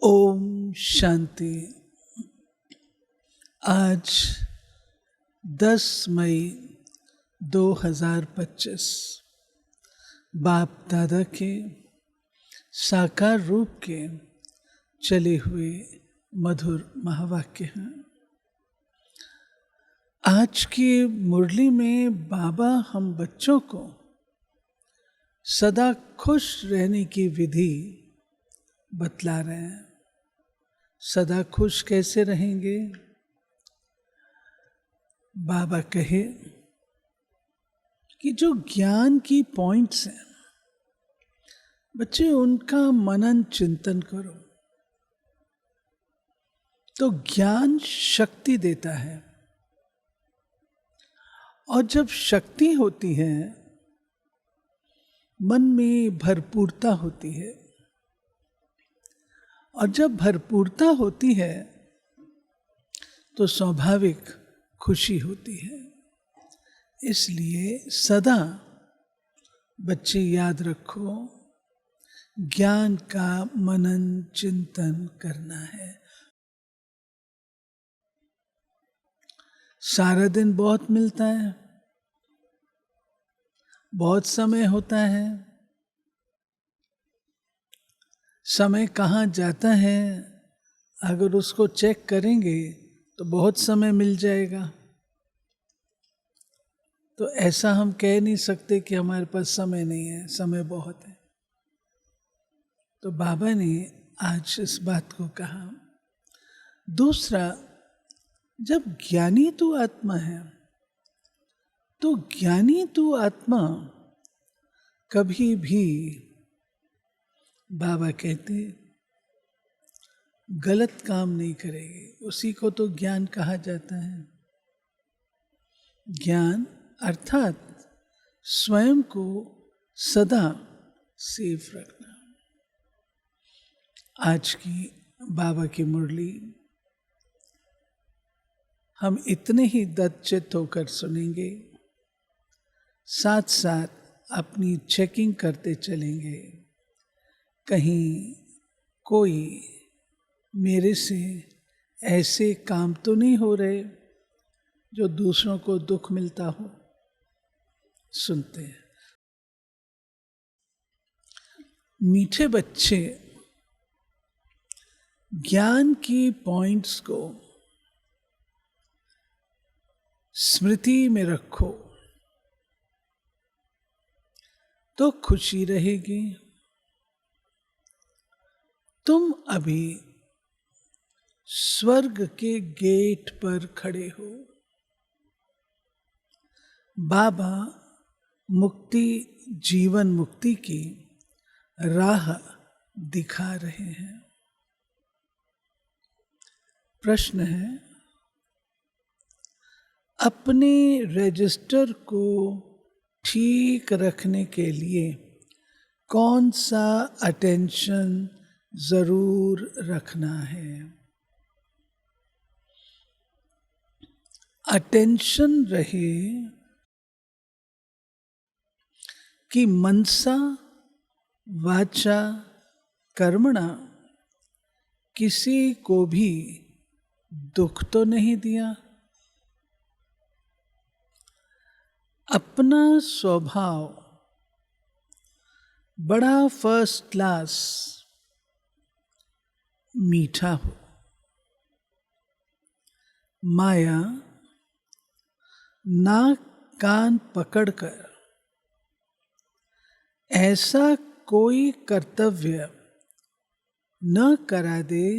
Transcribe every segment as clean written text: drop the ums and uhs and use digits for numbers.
ओम शांति। आज 10 मई 2025 बाप दादा के साकार रूप के चले हुए मधुर महावाक्य हैं। आज की मुरली में बाबा हम बच्चों को सदा खुश रहने की विधि बतला रहे हैं। सदा खुश कैसे रहेंगे? बाबा कहे कि जो ज्ञान की पॉइंट्स हैं बच्चे, उनका मनन चिंतन करो तो ज्ञान शक्ति देता है। और जब शक्ति होती है मन में भरपूरता होती है, और जब भरपूरता होती है तो स्वाभाविक खुशी होती है। इसलिए सदा बच्चे याद रखो, ज्ञान का मनन चिंतन करना है। सारा दिन बहुत मिलता है, बहुत समय होता है। समय कहाँ जाता है अगर उसको चेक करेंगे तो बहुत समय मिल जाएगा। तो ऐसा हम कह नहीं सकते कि हमारे पास समय नहीं है, समय बहुत है। तो बाबा ने आज इस बात को कहा। दूसरा, जब ज्ञानी तू आत्मा है तो ज्ञानी तू आत्मा कभी भी, बाबा कहते, गलत काम नहीं करेगी। उसी को तो ज्ञान कहा जाता है। ज्ञान अर्थात स्वयं को सदा सेफ रखना। आज की बाबा की मुरली हम इतने ही दत्तचित्त होकर सुनेंगे, साथ साथ अपनी चेकिंग करते चलेंगे। कहीं कोई मेरे से ऐसे काम तो नहीं हो रहे जो दूसरों को दुख मिलता हो। सुनते हैं। मीठे बच्चे, ज्ञान की पॉइंट्स को स्मृति में रखो तो खुशी रहेगी। तुम अभी स्वर्ग के गेट पर खड़े हो। बाबा मुक्ति, जीवन मुक्ति की राह दिखा रहे हैं। प्रश्न है, अपने रजिस्टर को ठीक रखने के लिए कौन सा अटेंशन जरूर रखना है? अटेंशन रहे कि मनसा वाचा कर्मणा किसी को भी दुख तो नहीं दिया। अपना स्वभाव बड़ा फर्स्ट क्लास मीठा हो। माया नाक कान पकड़कर ऐसा कोई कर्तव्य न करा दे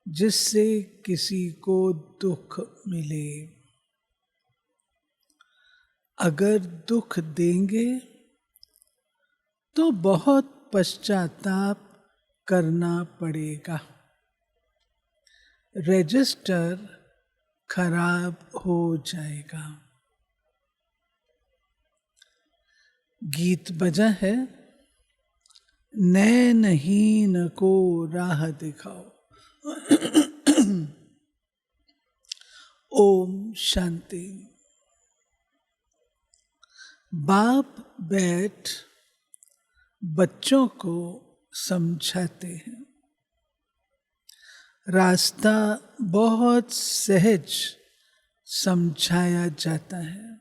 जिससे किसी को दुख मिले। अगर दुख देंगे तो बहुत पश्चाताप करना पड़ेगा। रजिस्टर खराब हो जाएगा। गीत बजा है, नैनहीन को राह दिखाओ। ओम शांति। बाप बैठ बच्चों को समझाते हैं। रास्ता बहुत सहज समझाया जाता है,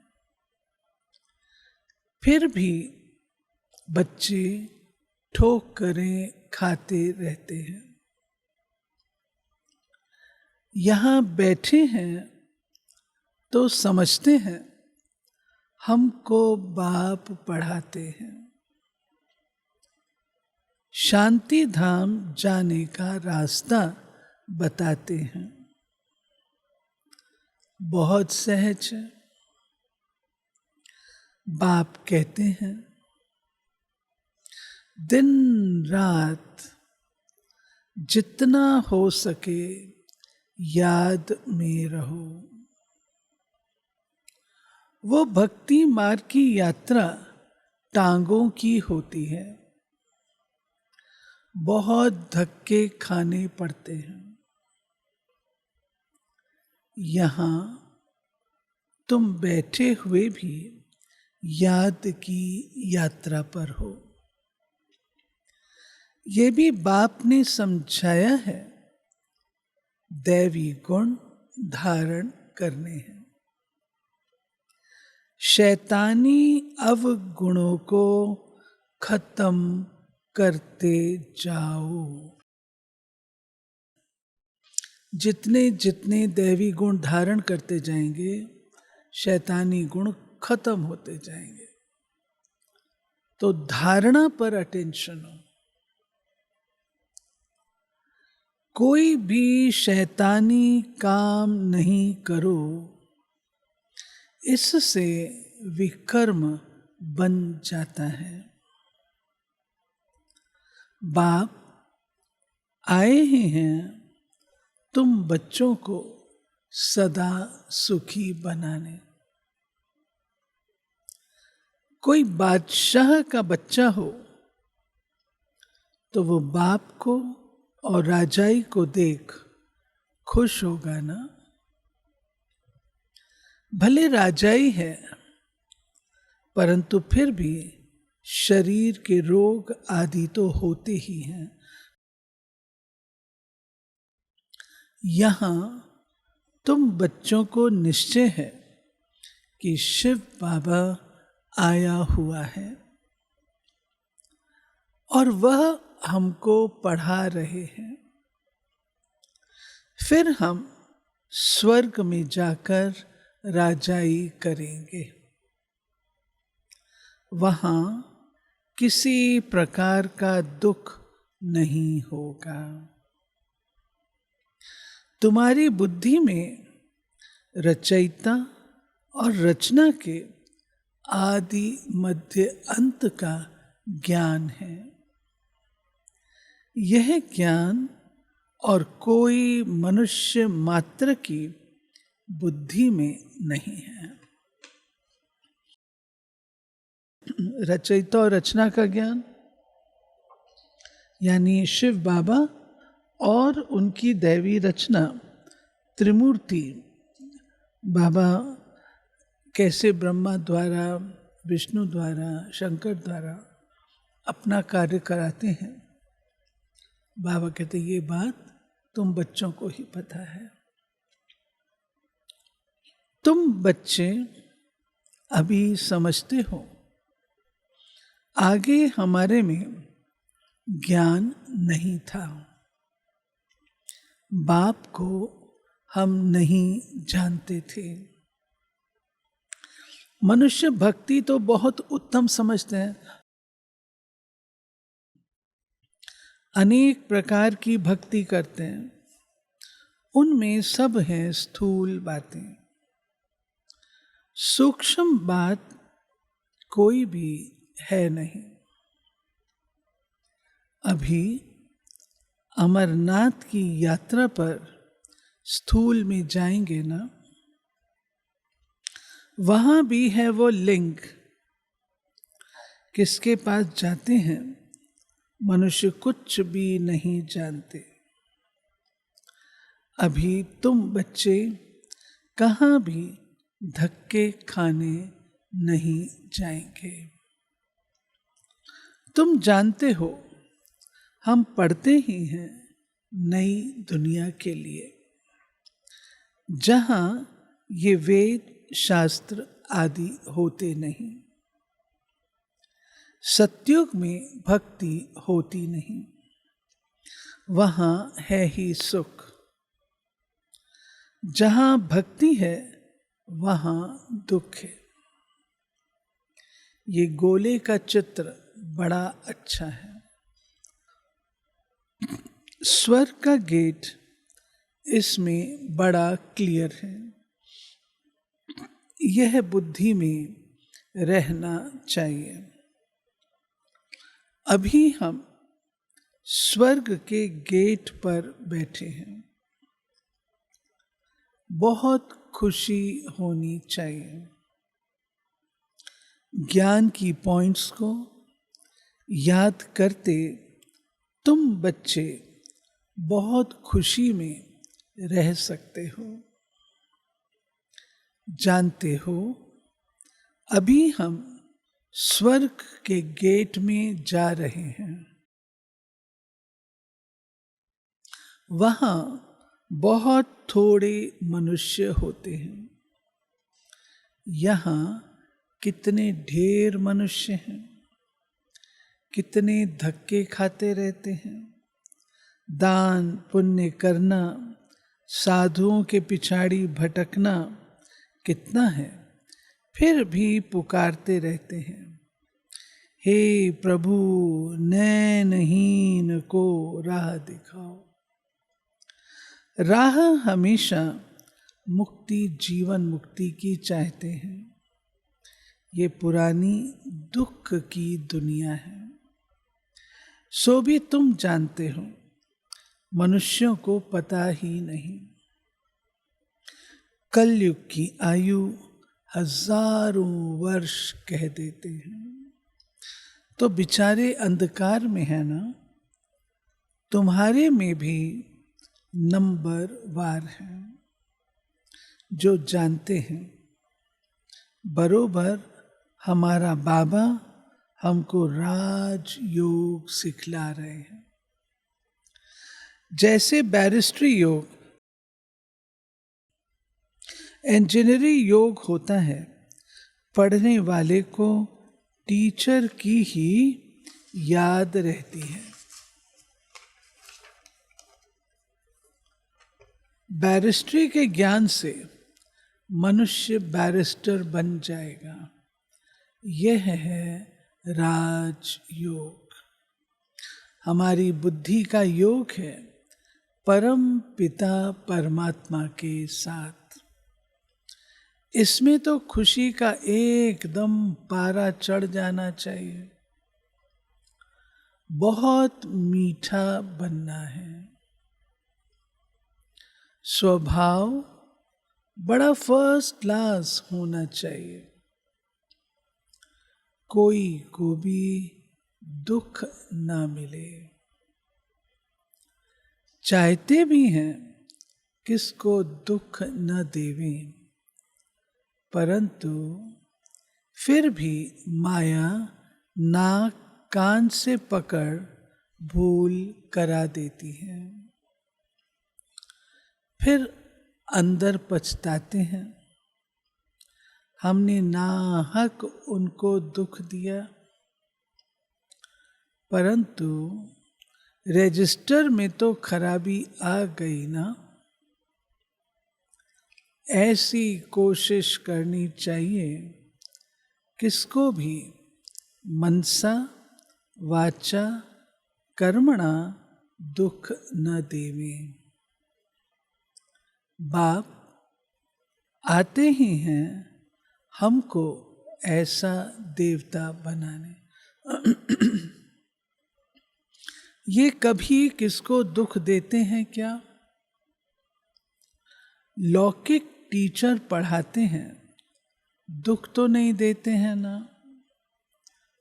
फिर भी बच्चे ठोकरें खाते रहते हैं। यहाँ बैठे हैं तो समझते हैं हमको बाप पढ़ाते हैं। शांति धाम जाने का रास्ता बताते हैं। बहुत सहज है। बाप कहते हैं दिन रात जितना हो सके याद में रहो। वो भक्ति मार्ग की यात्रा टांगों की होती है, बहुत धक्के खाने पड़ते हैं। यहाँ तुम बैठे हुए भी याद की यात्रा पर हो। ये भी बाप ने समझाया है, दैवी गुण धारण करने हैं। शैतानी अवगुणों को खत्म करते जाओ। जितने जितने दैवी गुण धारण करते जाएंगे, शैतानी गुण खत्म होते जाएंगे। तो धारणा पर अटेंशन हो। कोई भी शैतानी काम नहीं करो, इससे विकर्म बन जाता है। बाप आए ही हैं तुम बच्चों को सदा सुखी बनाने। कोई बादशाह का बच्चा हो तो वो बाप को और राजाई को देख खुश होगा ना। भले राजाई है, परंतु फिर भी शरीर के रोग आदि तो होते ही हैं। यहाँ तुम बच्चों को निश्चय है कि शिव बाबा आया हुआ है और वह हमको पढ़ा रहे हैं। फिर हम स्वर्ग में जाकर राजाई करेंगे। वहाँ किसी प्रकार का दुख नहीं होगा। तुम्हारी बुद्धि में रचयिता और रचना के आदि मध्य अंत का ज्ञान है। यह ज्ञान और कोई मनुष्य मात्र की बुद्धि में नहीं है। रचयिता और रचना का ज्ञान यानी शिव बाबा और उनकी दैवी रचना त्रिमूर्ति बाबा कैसे ब्रह्मा द्वारा, विष्णु द्वारा, शंकर द्वारा अपना कार्य कराते हैं। बाबा कहते ये बात तुम बच्चों को ही पता है। तुम बच्चे अभी समझते हो, आगे हमारे में ज्ञान नहीं था। बाप को हम नहीं जानते थे। मनुष्य भक्ति तो बहुत उत्तम समझते हैं। अनेक प्रकार की भक्ति करते हैं, उनमें सब हैं स्थूल बातें। सूक्ष्म बात कोई भी है नहीं। अभी अमरनाथ की यात्रा पर स्थूल में जाएंगे ना, वहां भी है वो लिंग। किसके पास जाते हैं मनुष्य कुछ भी नहीं जानते। अभी तुम बच्चे कहाँ भी धक्के खाने नहीं जाएंगे। तुम जानते हो हम पढ़ते ही हैं नई दुनिया के लिए, जहां ये वेद शास्त्र आदि होते नहीं। सतयुग में भक्ति होती नहीं, वहां है ही सुख। जहां भक्ति है वहां दुख है। ये गोले का चित्र बड़ा अच्छा है। स्वर्ग का गेट इसमें बड़ा क्लियर है। यह बुद्धि में रहना चाहिए। अभी हम स्वर्ग के गेट पर बैठे हैं। बहुत खुशी होनी चाहिए। ज्ञान की पॉइंट्स को याद करते तुम बच्चे बहुत खुशी में रह सकते हो। जानते हो, अभी हम स्वर्ग के गेट में जा रहे हैं। वहां बहुत थोड़े मनुष्य होते हैं। यहाँ कितने ढेर मनुष्य हैं, कितने धक्के खाते रहते हैं। दान पुण्य करना, साधुओं के पिछाड़ी भटकना कितना है, फिर भी पुकारते रहते हैं, हे प्रभु नैनहीन को राह दिखाओ। राह हमेशा मुक्ति, जीवन मुक्ति की चाहते हैं। ये पुरानी दुख की दुनिया है। सो भी तुम जानते हो, मनुष्यों को पता ही नहीं। कलयुग की आयु हजारों वर्ष कह देते हैं। तो बेचारे अंधकार में है ना। तुम्हारे में भी नंबर वार है। जो जानते हैं, बरोबर हमारा बाबा हमको राज योग सिखला रहे हैं। जैसे बैरिस्ट्री योग, इंजीनियरिंग योग होता है, पढ़ने वाले को टीचर की ही याद रहती है। बैरिस्ट्री के ज्ञान से मनुष्य बैरिस्टर बन जाएगा। यह है राजयोग। हमारी बुद्धि का योग है परम पिता परमात्मा के साथ। इसमें तो खुशी का एकदम पारा चढ़ जाना चाहिए। बहुत मीठा बनना है। स्वभाव बड़ा फर्स्ट क्लास होना चाहिए। कोई को भी दुख ना मिले। चाहते भी हैं किसको दुख न देवें, परंतु फिर भी माया नाक कान से पकड़ भूल करा देती है। फिर अंदर पछताते हैं, हमने नाहक उनको दुख दिया। परंतु रजिस्टर में तो खराबी आ गई ना। ऐसी कोशिश करनी चाहिए किसको भी मनसा वाचा कर्मणा दुख न देवें। बाप आते ही हैं हमको ऐसा देवता बनाने। ये कभी किसको दुख देते हैं क्या? लौकिक टीचर पढ़ाते हैं, दुख तो नहीं देते हैं ना।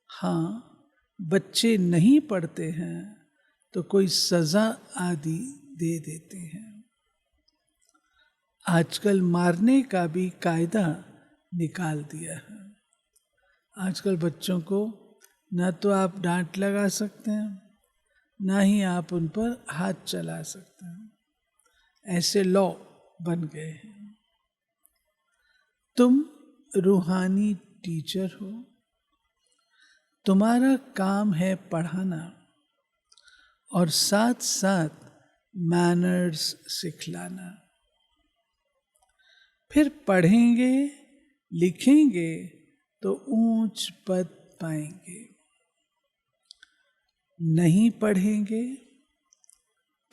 हाँ, बच्चे नहीं पढ़ते हैं तो कोई सजा आदि दे देते हैं। आजकल मारने का भी कायदा निकाल दिया है। आजकल बच्चों को ना तो आप डांट लगा सकते हैं, ना ही आप उन पर हाथ चला सकते हैं। ऐसे लॉ बन गए हैं। तुम रूहानी टीचर हो, तुम्हारा काम है पढ़ाना और साथ साथ मैनर्स सिखलाना। फिर पढ़ेंगे लिखेंगे तो ऊंच पद पाएंगे, नहीं पढ़ेंगे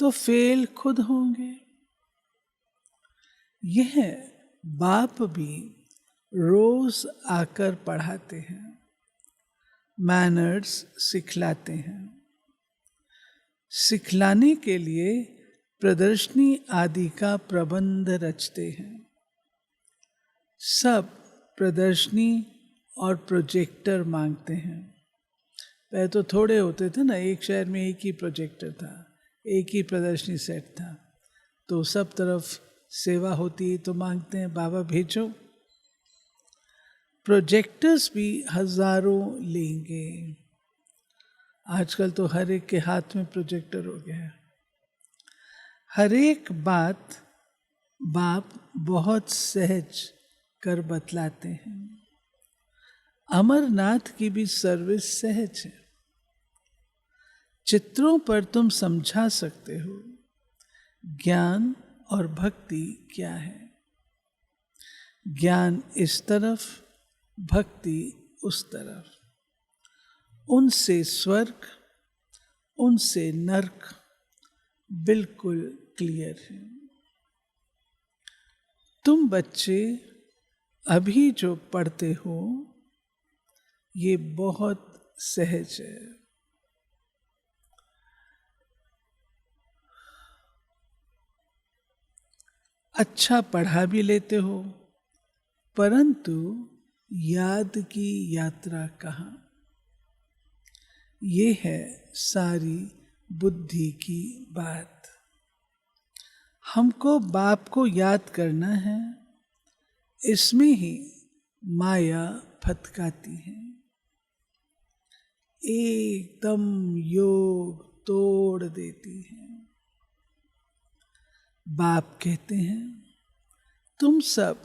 तो फेल खुद होंगे। यह बाप भी रोज आकर पढ़ाते हैं, मैनर्स सिखलाते हैं। सिखलाने के लिए प्रदर्शनी आदि का प्रबंध रचते हैं। सब प्रदर्शनी और प्रोजेक्टर मांगते हैं। पहले तो थोड़े होते थे ना, एक शहर में एक ही प्रोजेक्टर था, एक ही प्रदर्शनी सेट था, तो सब तरफ सेवा होती है तो मांगते हैं बाबा भेजो। प्रोजेक्टर्स भी हजारों लेंगे। आजकल तो हर एक के हाथ में प्रोजेक्टर हो गया है। हर एक बात बाप बहुत सहज कर बतलाते हैं। अमरनाथ की भी सर्विस सहज है। चित्रों पर तुम समझा सकते हो ज्ञान और भक्ति क्या है। ज्ञान इस तरफ, भक्ति उस तरफ। उनसे स्वर्ग, उनसे नरक बिल्कुल क्लियर है। तुम बच्चे अभी जो पढ़ते हो ये बहुत सहज है। अच्छा पढ़ा भी लेते हो, परंतु याद की यात्रा कहाँ। ये है सारी बुद्धि की बात। हमको बाप को याद करना है, इसमें ही माया फतकाती है। एकदम योग तोड़ देती है। बाप कहते हैं तुम सब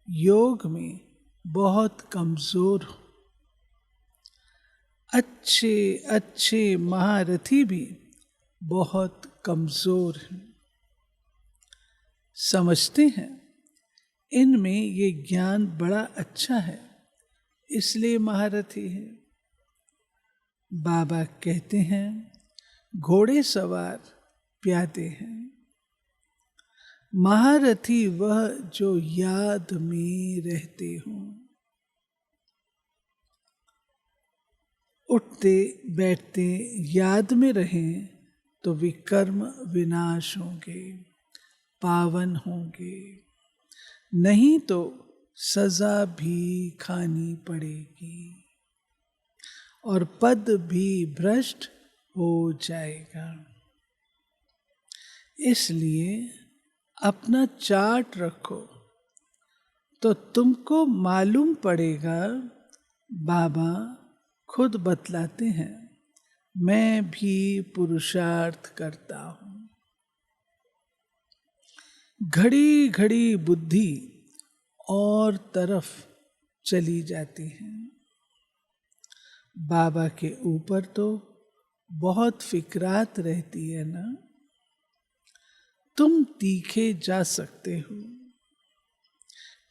योग में बहुत कमजोर हो। अच्छे अच्छे महारथी भी बहुत कमजोर हैं। समझते हैं इनमें ये ज्ञान बड़ा अच्छा है, इसलिए महारथी है। बाबा कहते हैं घोड़े सवार प्यादे हैं, महारथी वह जो याद में रहते हों। उठते बैठते याद में रहें तो विकर्म विनाश होंगे, पावन होंगे। नहीं तो सजा भी खानी पड़ेगी और पद भी भ्रष्ट हो जाएगा। इसलिए अपना चार्ट रखो तो तुमको मालूम पड़ेगा। बाबा खुद बतलाते हैं मैं भी पुरुषार्थ करता हूं। घड़ी घड़ी बुद्धि और तरफ चली जाती है। बाबा के ऊपर तो बहुत फिक्रात रहती है ना। तुम तीखे जा सकते हो,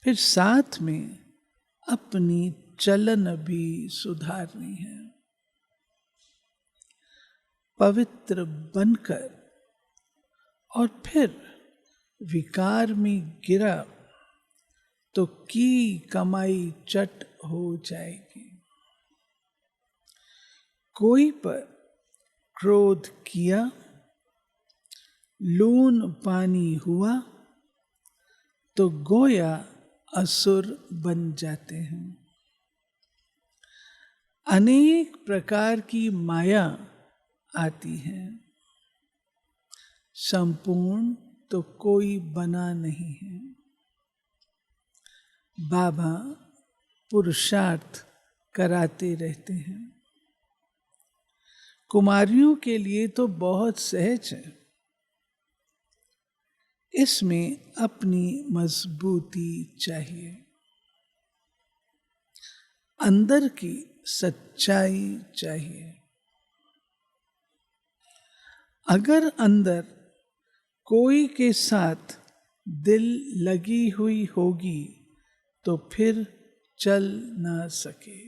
फिर साथ में अपनी चलन भी सुधारनी है। पवित्र बनकर और फिर विकार में गिरा तो की कमाई चट हो जाएगी। कोई पर क्रोध किया, लून पानी हुआ तो गोया असुर बन जाते हैं। अनेक प्रकार की माया आती है, संपूर्ण तो कोई बना नहीं है। बाबा पुरुषार्थ कराते रहते हैं। कुमारियों के लिए तो बहुत सहज है। इसमें अपनी मजबूती चाहिए, अंदर की सच्चाई चाहिए। अगर अंदर कोई के साथ दिल लगी हुई होगी तो फिर चल ना सके।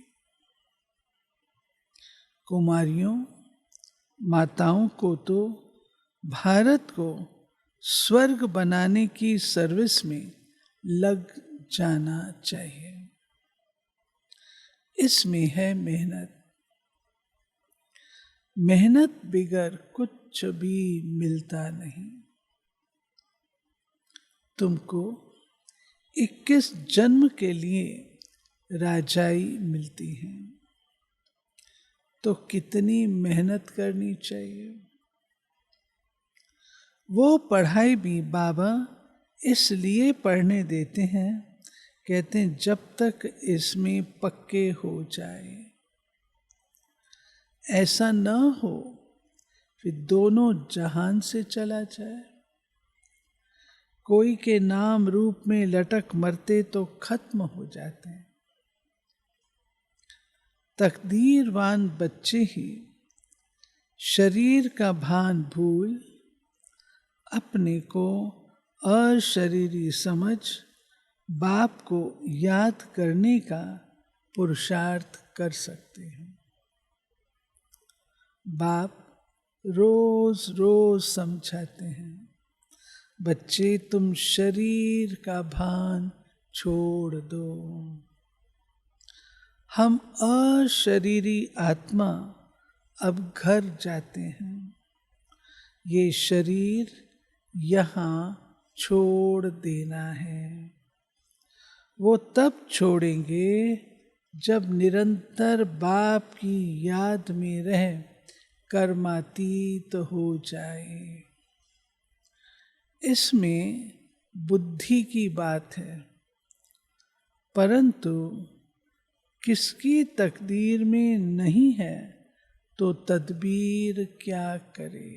कुमारियों, माताओं को तो भारत को स्वर्ग बनाने की सर्विस में लग जाना चाहिए। इसमें है मेहनत। मेहनत बिगर कुछ भी मिलता नहीं। तुमको 21 जन्म के लिए राजाई मिलती है, तो कितनी मेहनत करनी चाहिए। वो पढ़ाई भी बाबा इसलिए पढ़ने देते हैं, कहते हैं जब तक इसमें पक्के हो जाए। ऐसा न हो फिर दोनों जहान से चला जाए। कोई के नाम रूप में लटक मरते तो खत्म हो जाते हैं। तकदीरवान बच्चे ही शरीर का भान भूल अपने को अशरीरी समझ बाप को याद करने का पुरुषार्थ कर सकते हैं। बाप रोज रोज समझाते हैं, बच्चे तुम शरीर का भान छोड़ दो। हम अशरीरी आत्मा अब घर जाते हैं। ये शरीर यहाँ छोड़ देना है। वो तब छोड़ेंगे जब निरंतर बाप की याद में रह कर्मातीत हो जाए। इसमें बुद्धि की बात है, परंतु किसकी तकदीर में नहीं है तो तदबीर क्या करे।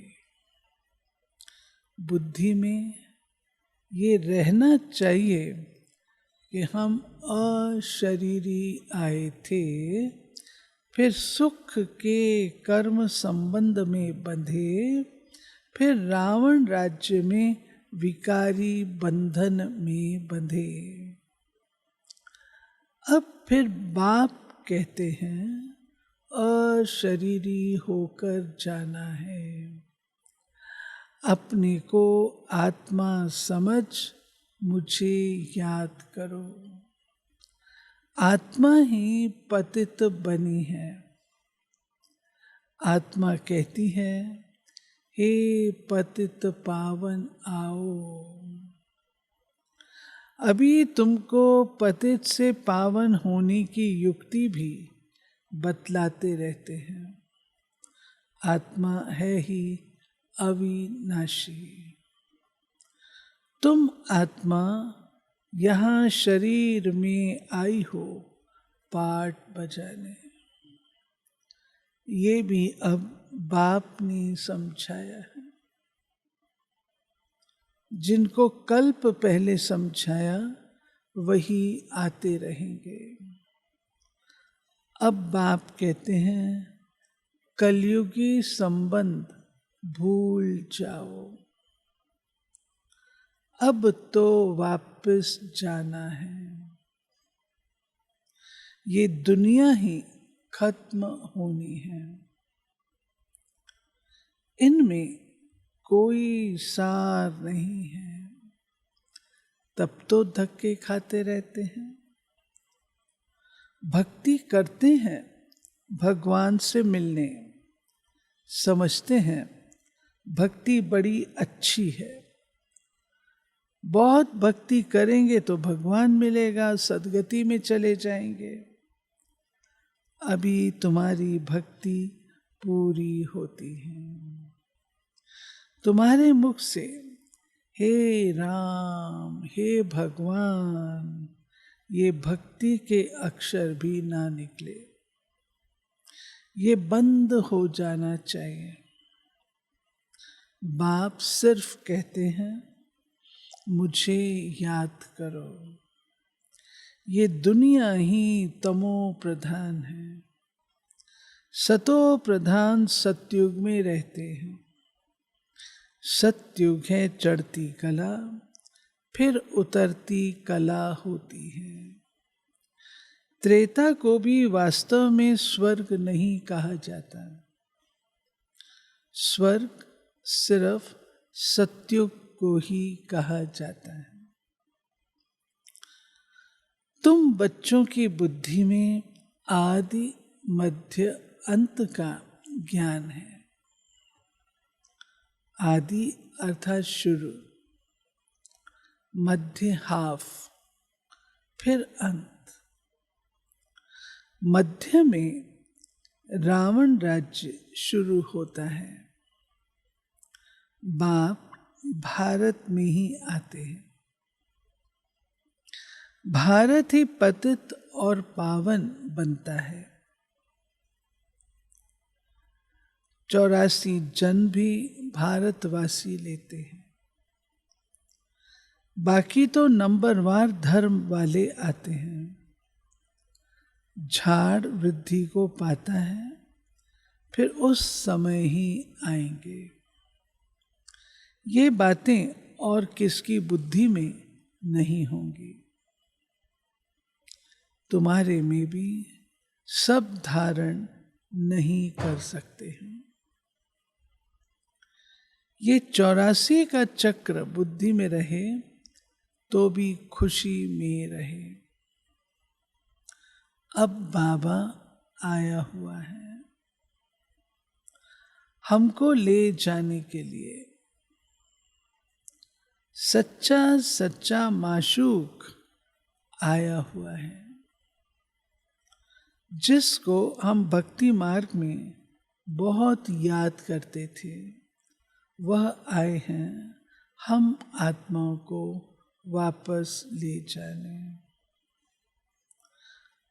बुद्धि में ये रहना चाहिए कि हम अशरीरी आए थे, फिर सुख के कर्म संबंध में बंधे, फिर रावण राज्य में विकारी बंधन में बंधे। अब फिर बाप कहते हैं अशरीरी होकर जाना है। अपने को आत्मा समझ मुझे याद करो। आत्मा ही पतित बनी है। आत्मा कहती है, हे पतित पावन आओ। अभी तुमको पतित से पावन होने की युक्ति भी बतलाते रहते हैं। आत्मा है ही अविनाशी। तुम आत्मा यहाँ शरीर में आई हो पाठ बजाने। ये भी अब बाप ने समझाया है। जिनको कल्प पहले समझाया वही आते रहेंगे। अब बाप कहते हैं कलयुगी संबंध भूल जाओ। अब तो वापस जाना है। ये दुनिया ही खत्म होनी है। इनमें कोई सार नहीं है। तब तो धक्के खाते रहते हैं। भक्ति करते हैं भगवान से मिलने, समझते हैं भक्ति बड़ी अच्छी है। बहुत भक्ति करेंगे तो भगवान मिलेगा, सदगति में चले जाएंगे। अभी तुम्हारी भक्ति पूरी होती है। तुम्हारे मुख से हे राम, हे भगवान, ये भक्ति के अक्षर भी ना निकले। ये बंद हो जाना चाहिए। बाप सिर्फ कहते हैं मुझे याद करो। ये दुनिया ही तमो प्रधान है, सतो प्रधान सतयुग में रहते हैं। सतयुग है चढ़ती कला, फिर उतरती कला होती है। त्रेता को भी वास्तव में स्वर्ग नहीं कहा जाता। स्वर्ग सिर्फ सतयुग को ही कहा जाता है। तुम बच्चों की बुद्धि में आदि मध्य अंत का ज्ञान है। आदि अर्थात शुरू, मध्य हाफ, फिर अंत। मध्य में रावण राज्य शुरू होता है। बाप भारत में ही आते हैं। भारत ही पतित और पावन बनता है। 84 जन्म भी भारतवासी लेते हैं। बाकी तो नंबरवार धर्म वाले आते हैं। झाड़ वृद्धि को पाता है, फिर उस समय ही आएंगे। ये बातें और किसकी बुद्धि में नहीं होंगी। तुम्हारे में भी सब धारण नहीं कर सकते हैं। ये 84 का चक्र बुद्धि में रहे तो भी खुशी में रहे। अब बाबा आया हुआ है हमको ले जाने के लिए। सच्चा सच्चा माशूक आया हुआ है, जिसको हम भक्ति मार्ग में बहुत याद करते थे। वह आए हैं हम आत्माओं को वापस ले जाने।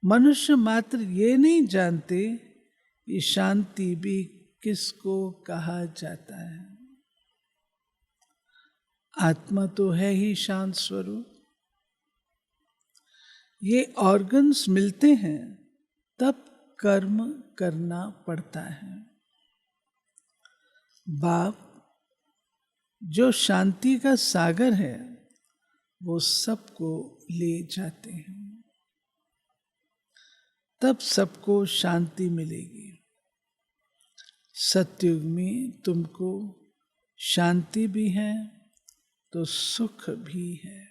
मनुष्य मात्र ये नहीं जानते कि शांति भी किसको कहा जाता है। आत्मा तो है ही शांत स्वरूप। ये ऑर्गन्स मिलते हैं तब कर्म करना पड़ता है। बाप जो शांति का सागर है वो सबको ले जाते हैं, तब सबको शांति मिलेगी। सतयुग में तुमको शांति भी है तो सुख भी है।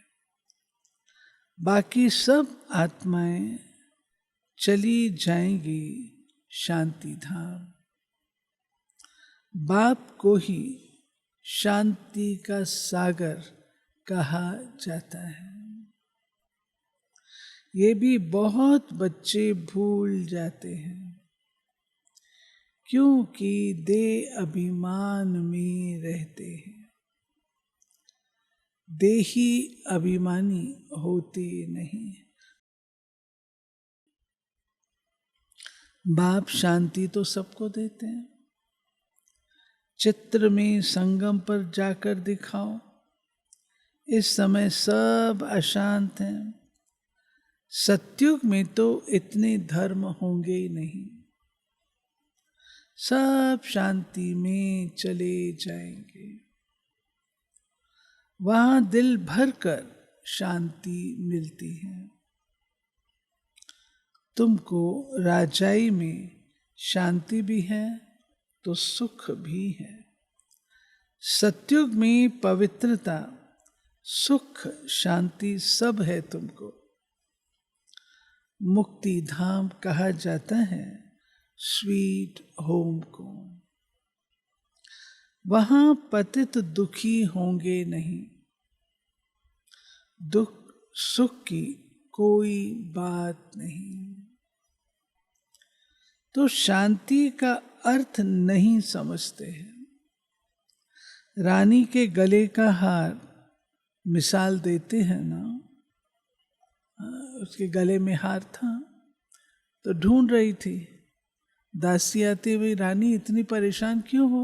बाकी सब आत्माएं चली जाएंगी शांति धाम। बाप को ही शांति का सागर कहा जाता है। ये भी बहुत बच्चे भूल जाते हैं, क्योंकि देह अभिमान में रहते हैं। देही अभिमानी होते नहीं। बाप शांति तो सबको देते हैं। चित्र में संगम पर जाकर दिखाओ, इस समय सब अशांत हैं। सतयुग में तो इतने धर्म होंगे ही नहीं, सब शांति में चले जाएंगे। वहां दिल भर कर शांति मिलती है। तुमको राजाई में शांति भी है तो सुख भी है। सतयुग में पवित्रता, सुख, शांति सब है तुमको। मुक्ति धाम कहा जाता है स्वीट होम को। वहां पतित दुखी होंगे नहीं। दुख सुख की कोई बात नहीं। तो शांति का अर्थ नहीं समझते हैं। रानी के गले का हार मिसाल देते हैं ना, उसके गले में हार था तो ढूंढ रही थी, दासी आती, भाई रानी इतनी परेशान क्यों हो?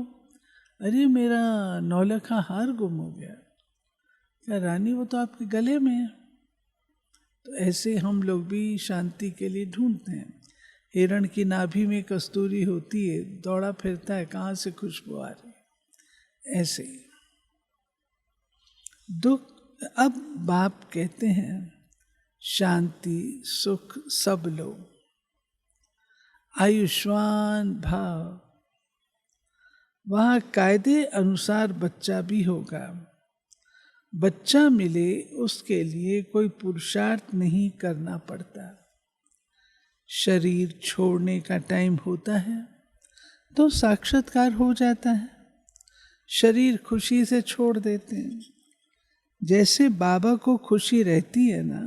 अरे मेरा नौलखा हार गुम हो गया। क्या रानी, वो तो आपके गले में है। तो ऐसे हम लोग भी शांति के लिए ढूंढते हैं। हिरण की नाभि में कस्तूरी होती है, दौड़ा फिरता है, कहाँ से खुशबू आ रही। ऐसे दुख। अब बाप कहते हैं शांति सुख सब लो, आयुष्मान भाव। वहाँ कायदे अनुसार बच्चा भी होगा। बच्चा मिले उसके लिए कोई पुरुषार्थ नहीं करना पड़ता। शरीर छोड़ने का टाइम होता है तो साक्षात्कार हो जाता है। शरीर खुशी से छोड़ देते हैं। जैसे बाबा को खुशी रहती है ना,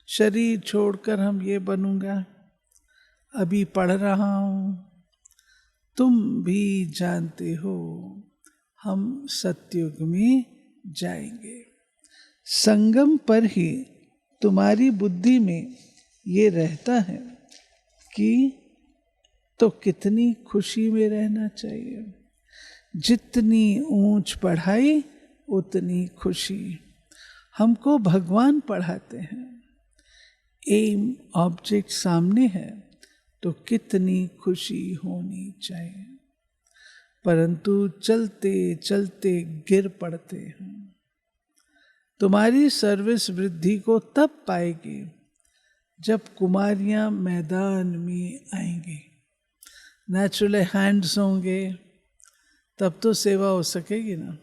शरीर छोड़कर हम ये बनूंगा, अभी पढ़ रहा हूं, तुम भी जानते हो हम सतयुग में जाएंगे। संगम पर ही तुम्हारी बुद्धि में ये रहता है कि तो कितनी खुशी में रहना चाहिए। जितनी ऊंच पढ़ाई उतनी खुशी। हमको भगवान पढ़ाते हैं, एम ऑब्जेक्ट सामने है तो कितनी खुशी होनी चाहिए। परंतु चलते चलते गिर पड़ते हैं। तुम्हारी सर्विस वृद्धि को तब पाएगी जब कुमारियां मैदान में आएंगी। नेचुरल हैंड्स होंगे तब तो सेवा हो सकेगी ना।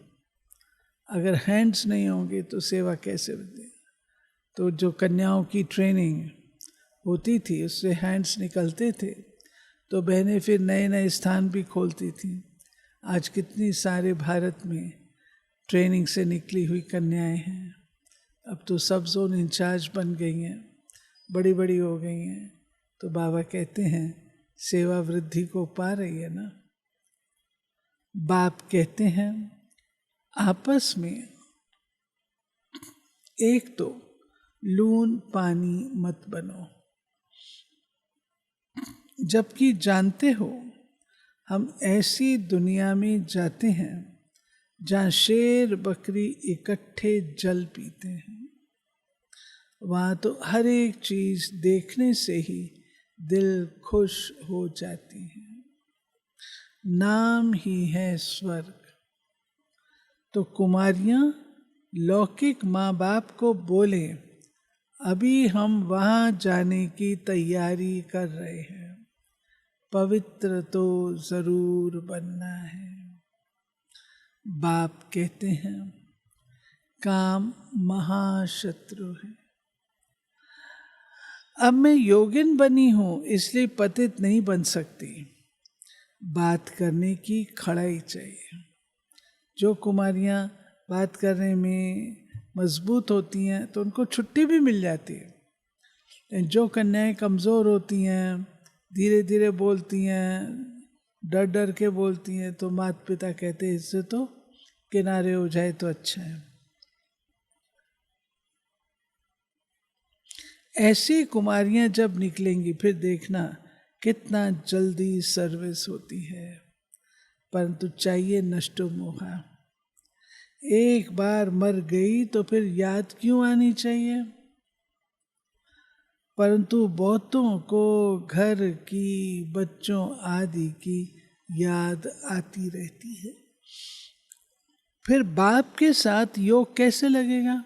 अगर हैंड्स नहीं होंगे तो सेवा कैसे होती? तो जो कन्याओं की ट्रेनिंग होती थी उससे हैंड्स निकलते थे, तो बहनें फिर नए नए स्थान भी खोलती थीं। आज कितनी सारे भारत में ट्रेनिंग से निकली हुई कन्याएं हैं। अब तो सब जोन इंचार्ज बन गई हैं, बड़ी बड़ी हो गई हैं। तो बाबा कहते हैं सेवा वृद्धि को पा रही है ना। बाप कहते हैं आपस में एक तो लून पानी मत बनो। जबकि जानते हो हम ऐसी दुनिया में जाते हैं जहाँ शेर बकरी इकट्ठे जल पीते हैं। वहाँ तो हर एक चीज देखने से ही दिल खुश हो जाती है। नाम ही है स्वर्ग। तो कुमारियां लौकिक माँ बाप को बोले अभी हम वहाँ जाने की तैयारी कर रहे हैं, पवित्र तो जरूर बनना है। बाप कहते हैं काम महाशत्रु है। अब मैं योगिन बनी हूं इसलिए पतित नहीं बन सकती। बात करने की खड़ाई चाहिए। जो कुमारियां बात करने में मजबूत होती हैं तो उनको छुट्टी भी मिल जाती है। जो कन्याएं कमज़ोर होती हैं, धीरे धीरे बोलती हैं, डर डर के बोलती हैं, तो माता पिता कहते हैं इससे तो किनारे हो जाए तो अच्छा है। ऐसी कुमारियां जब निकलेंगी फिर देखना कितना जल्दी सर्विस होती है। परंतु चाहिए नष्टो मोहा। एक बार मर गई तो फिर याद क्यों आनी चाहिए? परंतु बहुतों को घर की, बच्चों आदि की याद आती रहती है। फिर बाप के साथ योग कैसे लगेगा?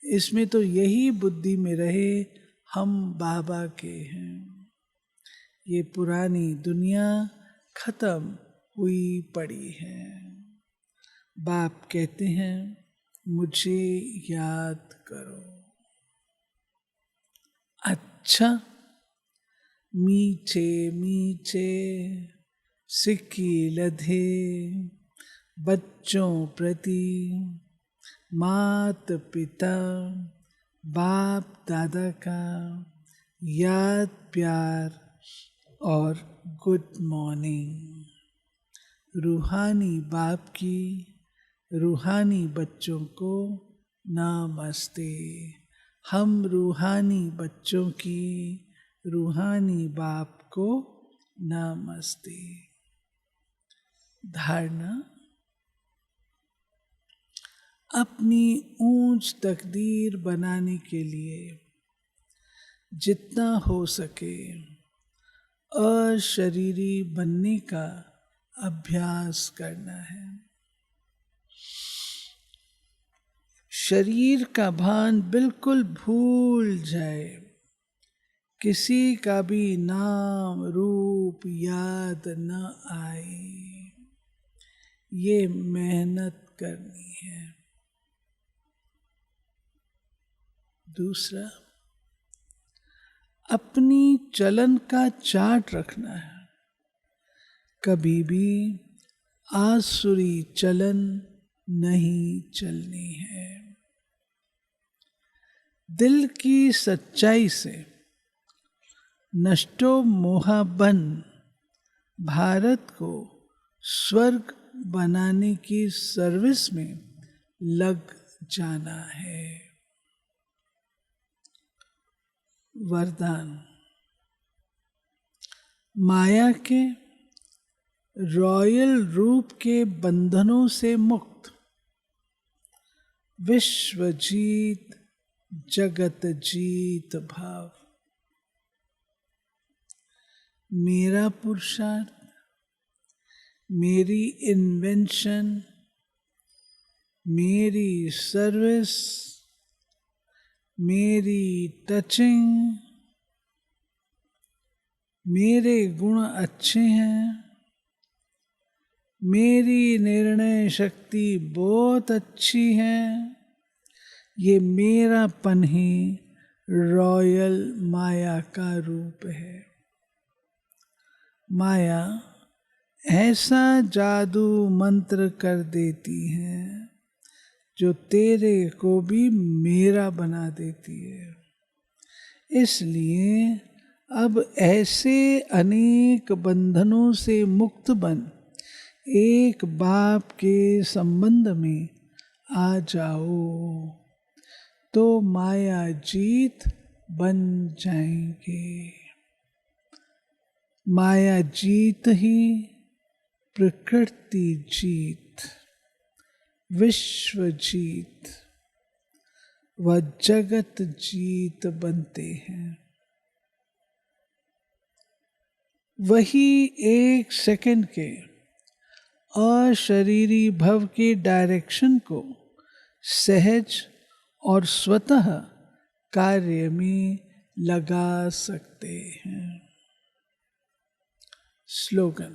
इसमें तो यही बुद्धि में रहे हम बाबा के हैं। ये पुरानी दुनिया खत्म हुई पड़ी है। बाप कहते हैं मुझे याद करो। अच्छा, मीठे मीठे सिक्की लधे बच्चों प्रति मात पिता बाप दादा का याद प्यार और गुड मॉर्निंग। रूहानी बाप की रूहानी बच्चों को नमस्ते। हम रूहानी बच्चों की रूहानी बाप को नमस्ते। धारणा, अपनी ऊंच तकदीर बनाने के लिए जितना हो सके अशरीरी बनने का अभ्यास करना है। शरीर का भान बिल्कुल भूल जाए, किसी का भी नाम रूप याद न आए। ये मेहनत करनी है। दूसरा, अपनी चलन का चार्ट रखना है। कभी भी आसुरी चलन नहीं चलनी है। दिल की सच्चाई से नष्टो मोहा बन भारत को स्वर्ग बनाने की सर्विस में लग जाना है। वरदान, माया के रॉयल रूप के बंधनों से मुक्त, विश्व जीत जगत जीत भाव। मेरा पुरुषार्थ, मेरी इन्वेंशन, मेरी सर्विस, मेरी टचिंग, मेरे गुण अच्छे हैं, मेरी निर्णय शक्ति बहुत अच्छी है। ये मेरापन ही रॉयल माया का रूप है। माया ऐसा जादू मंत्र कर देती है जो तेरे को भी मेरा बना देती है। इसलिए अब ऐसे अनेक बंधनों से मुक्त बन एक बाप के संबंध में आ जाओ, तो माया जीत बन जाएंगे। माया जीत ही प्रकृति जीत, विश्व जीत व जगत जीत बनते हैं। वही एक सेकंड के अशरीरी भव के डायरेक्शन को सहज और स्वतः कार्य में लगा सकते हैं। स्लोगन,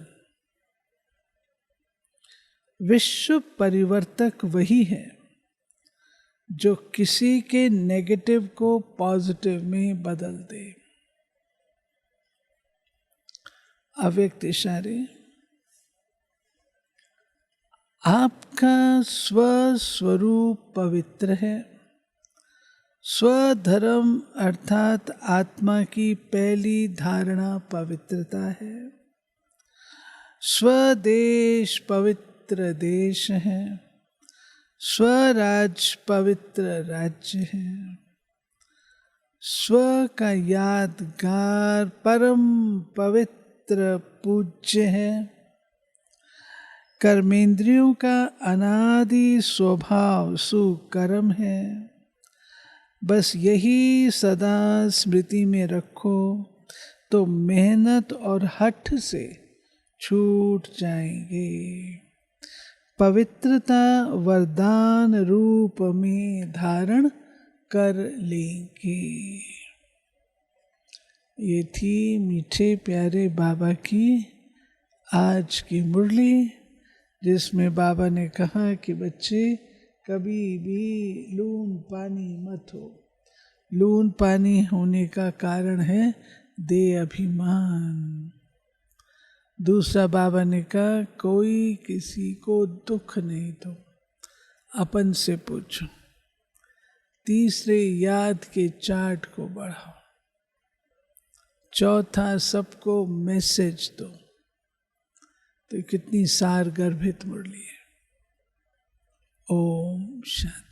विश्व परिवर्तक वही है जो किसी के नेगेटिव को पॉजिटिव में बदल दे। अव्यक्त इशारे, आपका स्वस्वरूप पवित्र है। स्वधर्म अर्थात आत्मा की पहली धारणा पवित्रता है। स्वदेश पवित्र देश है। स्वराज पवित्र राज्य है। स्व का यादगार परम पवित्र पूज्य है। कर्मेंद्रियों का अनादि स्वभाव सुकर्म है। बस यही सदा स्मृति में रखो तो मेहनत और हठ से छूट जाएंगे। पवित्रता वरदान रूप में धारण कर लेंगे। ये थी मीठे प्यारे बाबा की आज की मुरली, जिसमें बाबा ने कहा कि बच्चे कभी भी लून पानी मत हो। लून पानी होने का कारण है दे अभिमान। दूसरा बाबा ने कहा कोई किसी को दुख नहीं दो, अपन से पूछो। तीसरे याद के चार्ट को बढ़ाओ। चौथा सबको मैसेज दो। तो कितनी सार गर्भित मुरली है। ओम शांति।